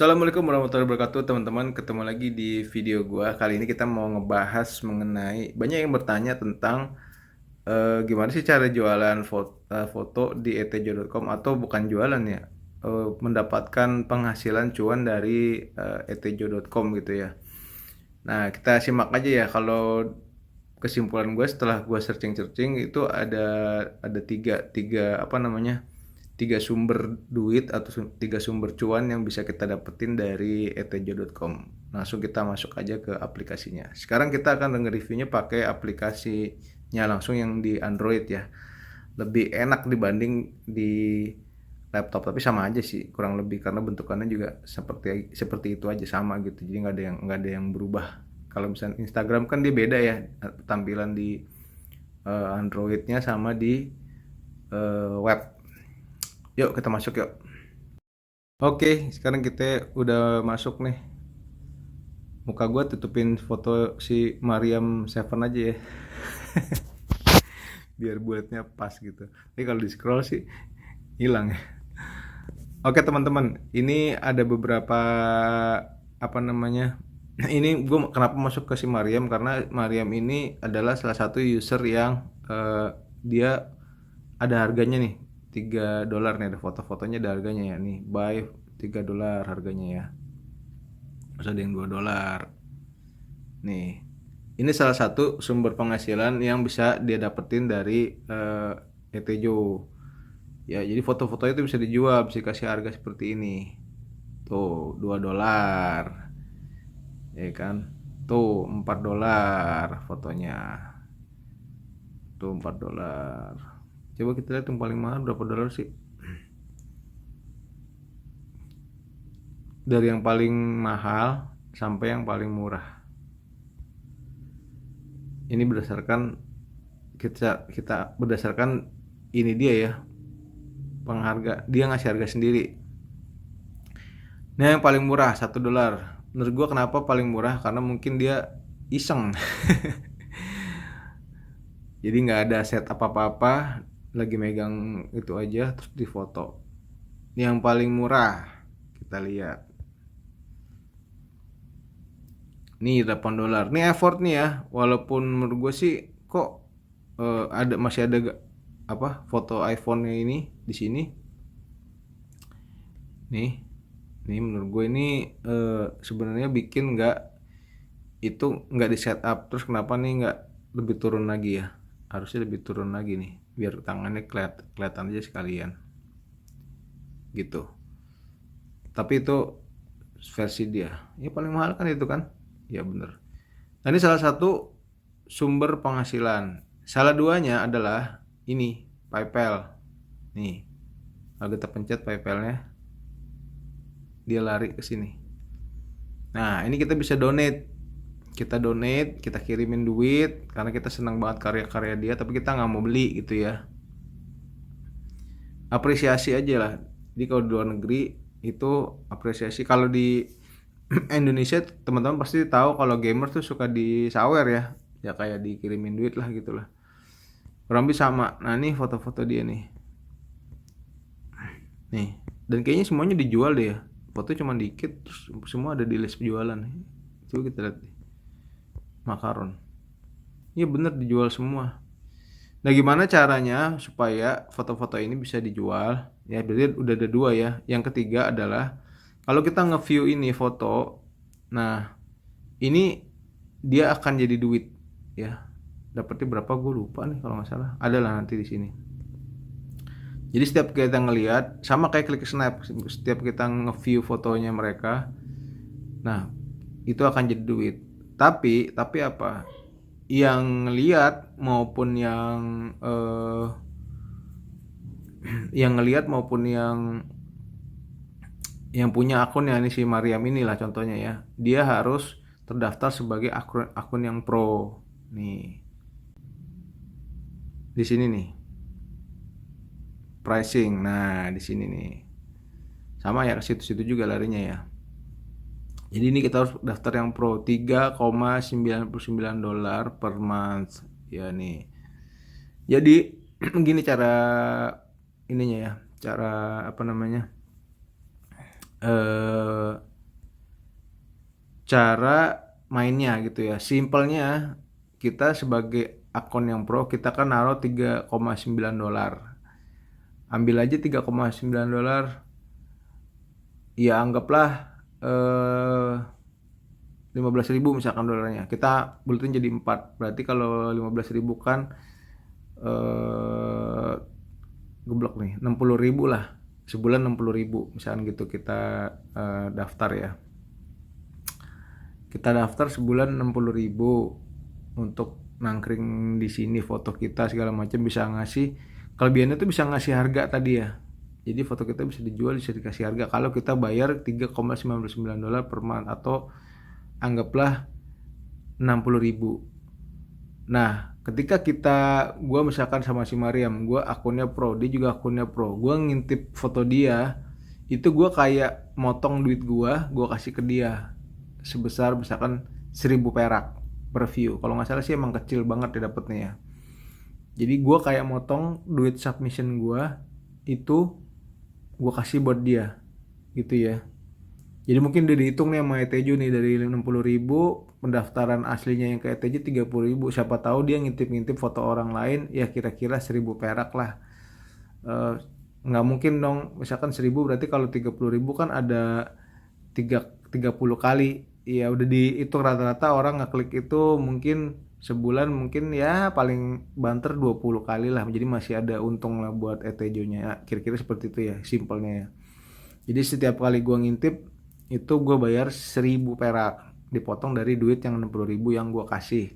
Assalamualaikum warahmatullahi wabarakatuh teman-teman, ketemu lagi di video gua. Kali ini kita mau ngebahas mengenai banyak yang bertanya tentang gimana sih cara jualan foto di etejo.com, atau bukan jualan ya, mendapatkan penghasilan cuan dari etejo.com gitu ya. Nah, kita simak aja ya. Kalau kesimpulan gue setelah gue searching itu ada tiga apa namanya, tiga sumber duit atau tiga sumber cuan yang bisa kita dapetin dari etejo.com. Langsung kita masuk aja ke aplikasinya. Sekarang kita akan nge-reviewnya pakai aplikasinya langsung yang di Android ya. Lebih enak dibanding di laptop, tapi sama aja sih kurang lebih, karena bentukannya juga seperti seperti itu aja, sama gitu. Jadi nggak ada yang berubah. Kalau misalnya Instagram kan dia beda ya, tampilan di Androidnya sama di web. Yuk kita masuk yuk. Oke, sekarang kita udah masuk nih. Muka gue tutupin foto si Mariam Seven aja ya, biar bulatnya pas gitu. Tapi kalau di scroll sih hilang ya. Oke teman-teman, ini ada beberapa apa namanya. Ini gue kenapa masuk ke si Mariam, karena Mariam ini adalah salah satu user yang dia ada harganya nih, $3 nih, ada foto-fotonya, ada harganya ya nih, buy $3 harganya ya. Terus ada yang $2 nih. Ini salah satu sumber penghasilan yang bisa dia dapetin dari Etejo ya. Jadi foto-foto itu bisa dijual, bisa dikasih harga seperti ini tuh, $2 ya kan. Tuh $4 fotonya, tuh $4. Coba kita lihat yang paling mahal berapa dolar sih. Dari yang paling mahal sampai yang paling murah, ini berdasarkan kita berdasarkan ini dia ya, pengharga, dia ngasih harga sendiri. Nah yang paling murah $1. Menurut gua kenapa paling murah, karena mungkin dia iseng. Jadi nggak ada set apa-apa, lagi megang itu aja terus difoto. Yang paling murah kita lihat nih $8. Nih effort nih ya, walaupun menurut gue sih kok masih ada apa foto iPhone-nya ini di sini. Nih menurut gue ini sebenarnya bikin nggak di setup. Terus kenapa nih nggak lebih turun lagi ya? Harusnya lebih turun lagi nih, biar tangannya kelihatan aja sekalian gitu. Tapi itu versi dia ya, paling mahal kan itu kan ya, bener. Nah ini salah satu sumber penghasilan. Salah duanya adalah ini PayPal nih. Kalau kita pencet PayPal-nya, dia lari ke sini. Nah ini kita bisa donate, kita kirimin duit karena kita senang banget karya-karya dia, tapi kita nggak mau beli gitu ya. Apresiasi aja lah. Jadi kalau di luar negeri itu apresiasi. Kalau di Indonesia teman-teman pasti tahu kalau gamer tuh suka disawer ya, ya kayak dikirimin duit lah gitulah, kurang lebih sama. Nah nih foto-foto dia nih, dan kayaknya semuanya dijual deh ya. Foto cuma dikit terus semua ada di list penjualan. Coba kita lihat nih, makaron, iya bener dijual semua. Nah gimana caranya supaya foto-foto ini bisa dijual ya? Berarti udah ada dua ya. Yang ketiga adalah kalau kita nge-view ini foto, nah ini dia akan jadi duit ya. Dapatnya berapa gue lupa nih, kalau nggak salah ada lah nanti di sini. Jadi setiap kita ngelihat, sama kayak klik snap, setiap kita nge-view fotonya mereka, nah itu akan jadi duit. Tapi apa, yang ngelihat maupun yang ngelihat maupun yang punya akun ya, ini si Mariam inilah contohnya ya, dia harus terdaftar sebagai akun yang pro nih. Di sini nih pricing, nah di sini nih sama ya, ke situ-situ juga larinya ya. Jadi ini kita harus daftar yang pro, $3,99 per month ya nih. Jadi gini cara ininya ya, cara apa namanya, cara mainnya gitu ya. Simpelnya kita sebagai akun yang pro kita kan naruh $3,9. Ambil aja $3,9, ya anggaplah 15.000 misalkan dolarnya. Kita buletin jadi 4. Berarti kalau 15.000 kan eh geblok nih, 60.000 lah. Sebulan 60.000 misalkan gitu kita daftar ya. Kita daftar sebulan 60.000 untuk nangkring di sini, foto kita segala macam, bisa ngasih kelebihannya tuh, bisa ngasih harga tadi ya. Jadi foto kita bisa dijual, bisa dikasih harga kalau kita bayar $3,99 per month atau anggaplah 60.000. Nah, ketika gua misalkan sama si Mariam, gua akunnya pro, dia juga akunnya pro, gua ngintip foto dia, itu gua kayak motong duit gua kasih ke dia sebesar misalkan 1.000 perak per view. Kalau nggak salah sih emang kecil banget ya dapetnya ya. Jadi gua kayak motong duit submission gua, itu gua kasih buat dia gitu ya. Jadi mungkin udah dihitung nih sama Etejo nih, dari 60.000 pendaftaran aslinya yang ke Etejo 30.000. Siapa tahu dia ngintip-ngintip foto orang lain, ya kira-kira 1.000 perak lah. Nggak mungkin dong misalkan 1.000, berarti kalau 30.000 kan ada 30 kali. Ya udah dihitung rata-rata orang ngeklik itu mungkin sebulan mungkin ya paling banter 20 kali lah. Jadi masih ada untung lah buat Etejonya ya. Kira-kira seperti itu ya simpelnya ya. Jadi setiap kali gua ngintip itu gue bayar 1.000 perak, dipotong dari duit yang 60.000 yang gue kasih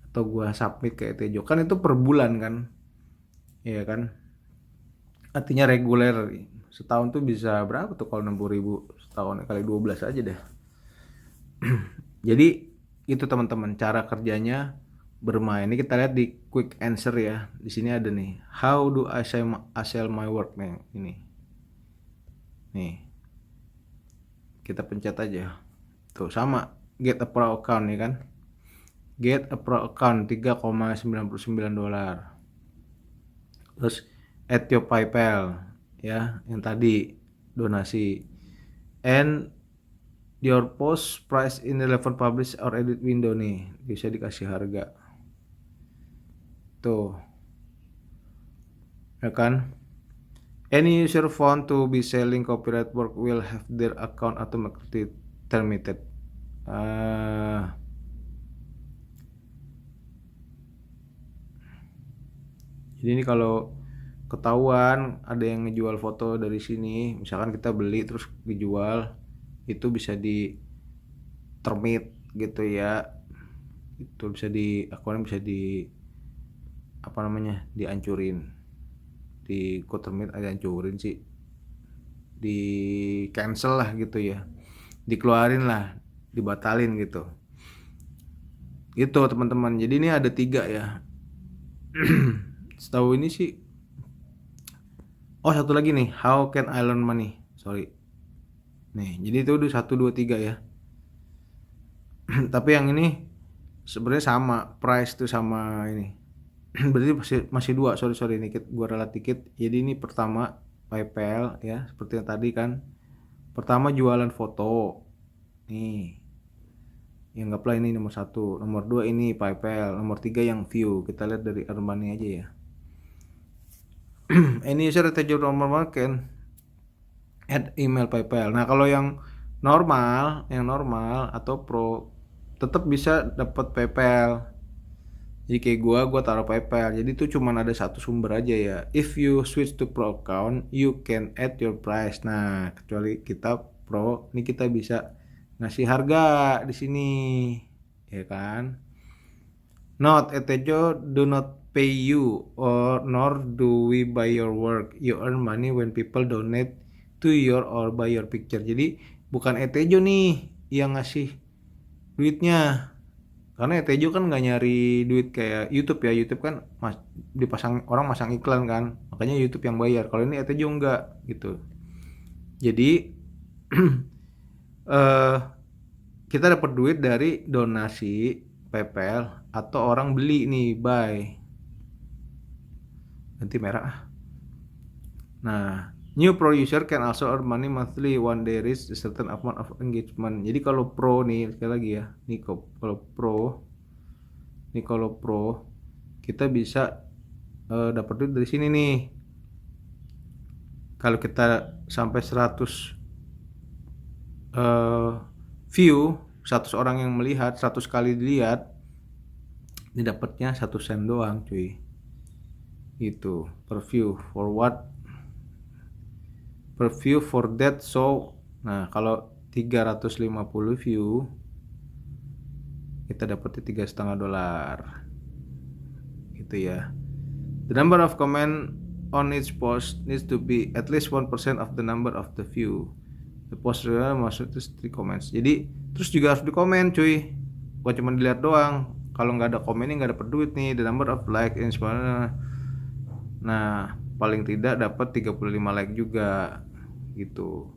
atau gue submit ke Etejo. Kan itu per bulan kan, iya kan, artinya reguler. Setahun tuh bisa berapa tuh kalau 60.000 setahun, kali 12 aja deh. Jadi itu teman-teman cara kerjanya bermain. Ini kita lihat di quick answer ya. Di sini ada nih, how do I sell my work nih, ini nih, kita pencet aja tuh, sama get a pro account nih kan, get a pro account $3,99. Terus add your PayPal ya, yang tadi donasi, and your post price in relevant publish or edit window nih, bisa dikasih harga tuh ya kan. Any user found to be selling copyright work will have their account automatically terminated. Jadi ini kalau ketahuan ada yang ngejual foto dari sini, misalkan kita beli terus dijual, itu bisa di termit gitu ya. Itu bisa di akunnya bisa di apa namanya, dihancurin. Di kode termit ada hancurin sih, di cancel lah gitu ya, dikeluarin lah, dibatalin gitu. Gitu teman-teman. Jadi ini ada 3 ya. Setahu ini sih. Oh, satu lagi nih, how can I learn money? Sorry. Nih, jadi itu udah 1 2 3 ya. Tapi yang ini sebenarnya sama, price tuh sama ini. Berarti masih 2. Sorry ini gua ralat dikit. Jadi ini pertama PayPal ya, seperti yang tadi kan. Pertama jualan foto. Nih. Yang anggaplah ini nomor 1, nomor 2 ini PayPal, nomor 3 yang view. Kita lihat dari earn money aja ya. Any user Etejo normal can add email PayPal. Nah, kalau yang normal atau pro tetap bisa dapat PayPal. Jadi kayak gua taruh PayPal. Jadi itu cuma ada satu sumber aja ya. If you switch to pro account, you can add your price. Nah, kecuali kita pro, ini kita bisa ngasih harga di sini, ya kan? Not Etejo do not pay you or nor do we buy your work. You earn money when people donate to your or buy your picture. Jadi bukan Etejo nih yang ngasih duitnya. Karena Etejo kan nggak nyari duit kayak YouTube ya. YouTube kan dipasang orang, masang iklan kan, makanya YouTube yang bayar. Kalau ini Etejo enggak gitu. Jadi kita dapat duit dari donasi PayPal atau orang beli nih, buy. Ganti merah. Nah, New pro user can also earn money monthly when they reach a certain amount of engagement. Jadi kalau pro nih, sekali lagi ya, kalau pro kita bisa dapat duit dari sini nih. Kalau kita sampai 100 view, 100 orang yang melihat, 100 kali dilihat, ini dapatnya 1 sen doang cuy. Itu per view for what? Per view for that show. Nah, kalau 350 view kita dapatnya $3,5 gitu ya. The number of comment on each post needs to be at least 1% of the number of the view. The post maksudnya 3 comments. Jadi terus juga harus dikomen cuy. Bukan cuma dilihat doang. Kalau nggak ada komen ini nggak dapat duit nih. The number of like in nah paling tidak dapat 35 like juga gitu.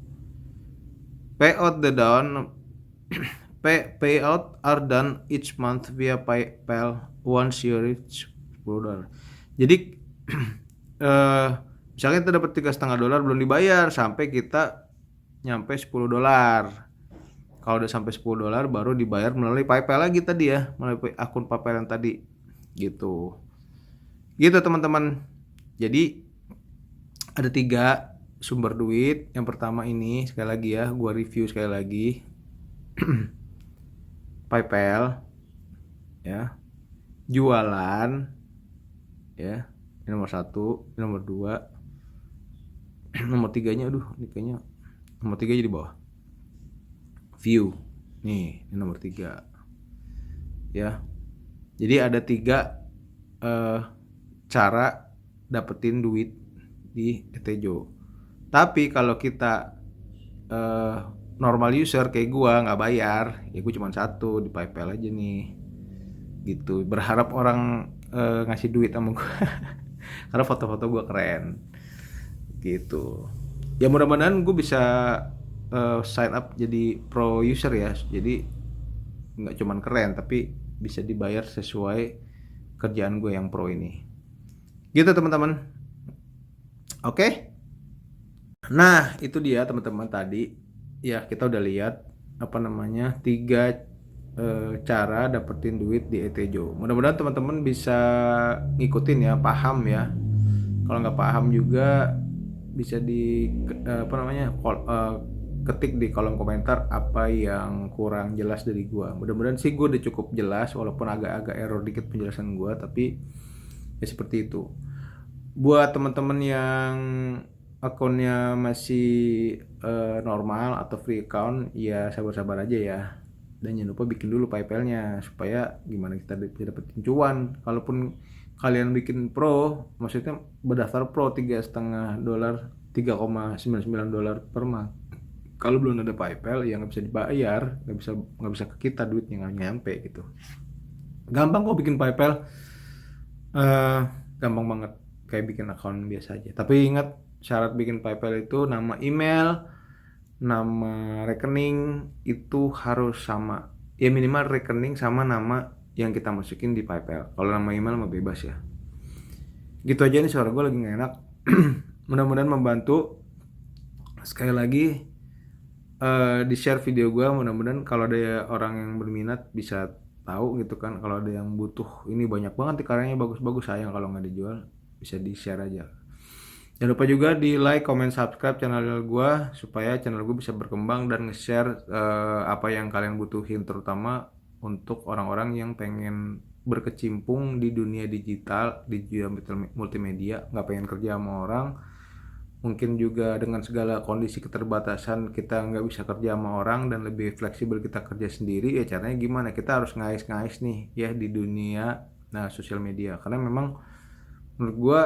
Payout are done each month via PayPal once you reach $10. Jadi misalnya kita dapat $3,5 belum dibayar sampai kita nyampe $10. Kalau udah sampai $10 baru dibayar melalui PayPal lagi tadi ya, melalui akun PayPal yang tadi gitu. Gitu teman-teman. Jadi ada 3 sumber duit. Yang pertama ini sekali lagi ya, gua review sekali lagi. PayPal ya. Jualan ya. Ini nomor 1, ini nomor 2. Nomor 3-nya ini kayaknya nomor 3 jadi bawah. View. Nih, ini nomor 3. Ya. Jadi ada 3 cara dapetin duit di Etejo. Tapi kalau kita normal user kayak gua nggak bayar, ya gua cuma 1 di PayPal aja nih. Gitu. Berharap orang ngasih duit sama gua. Karena foto-foto gua keren. Gitu. Ya mudah-mudahan gue bisa sign up jadi pro user ya. Jadi nggak cuman keren tapi bisa dibayar sesuai kerjaan gue yang pro ini. Gitu teman-teman. Oke. Nah itu dia teman-teman tadi. Ya kita udah lihat 3 cara dapetin duit di Etejo. Mudah-mudahan teman-teman bisa ngikutin ya, paham ya. Kalau nggak paham juga bisa ketik di kolom komentar apa yang kurang jelas dari gua. Mudah-mudahan sih gua udah cukup jelas walaupun agak-agak error dikit penjelasan gua, tapi ya seperti itu. Buat teman-teman yang akunnya masih normal atau free account, ya sabar-sabar aja ya. Dan jangan lupa bikin dulu PayPal-nya supaya gimana kita bisa dapetin cuan. Kalaupun kalian bikin pro, maksudnya berdaftar pro $3,5 $3,99 per month. Kalau belum ada PayPal ya nggak bisa dibayar, nggak bisa ke kita duitnya nggak nyampe gitu. Gampang kok bikin PayPal, gampang banget kayak bikin akun biasa aja. Tapi ingat syarat bikin PayPal itu nama email, nama rekening itu harus sama. Ya minimal rekening sama nama yang kita masukin di PayPal. Kalau nama email mah bebas ya. Gitu aja nih, suara gue lagi gak enak. Mudah-mudahan membantu. Sekali lagi di share video gue, mudah-mudahan kalau ada orang yang berminat bisa tahu gitu kan. Kalau ada yang butuh, ini banyak banget nih karyanya bagus-bagus, sayang kalau nggak dijual, bisa di share aja. Jangan lupa juga di like, comment, subscribe channel gue supaya channel gue bisa berkembang dan nge-share apa yang kalian butuhin, terutama untuk orang-orang yang pengen berkecimpung di dunia digital, di dunia multimedia, nggak pengen kerja sama orang. Mungkin juga dengan segala kondisi keterbatasan kita nggak bisa kerja sama orang dan lebih fleksibel kita kerja sendiri. Ya caranya gimana? Kita harus ngais-ngais nih ya di dunia sosial media. Karena memang menurut gue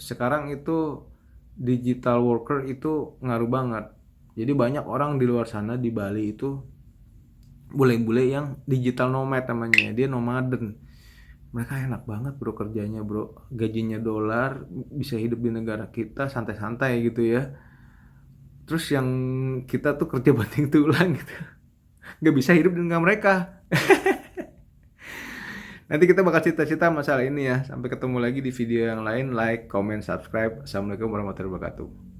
sekarang itu digital worker itu ngaruh banget. Jadi banyak orang di luar sana di Bali itu bule-bule yang digital nomad namanya, dia nomaden. Mereka enak banget bro kerjanya bro, gajinya $, bisa hidup di negara kita santai-santai gitu ya. Terus yang kita tuh kerja banting tulang gitu, nggak bisa hidup dengan mereka. Nanti kita bakal cerita-cerita masalah ini ya. Sampai ketemu lagi di video yang lain. Like, comment, subscribe. Assalamualaikum warahmatullahi wabarakatuh.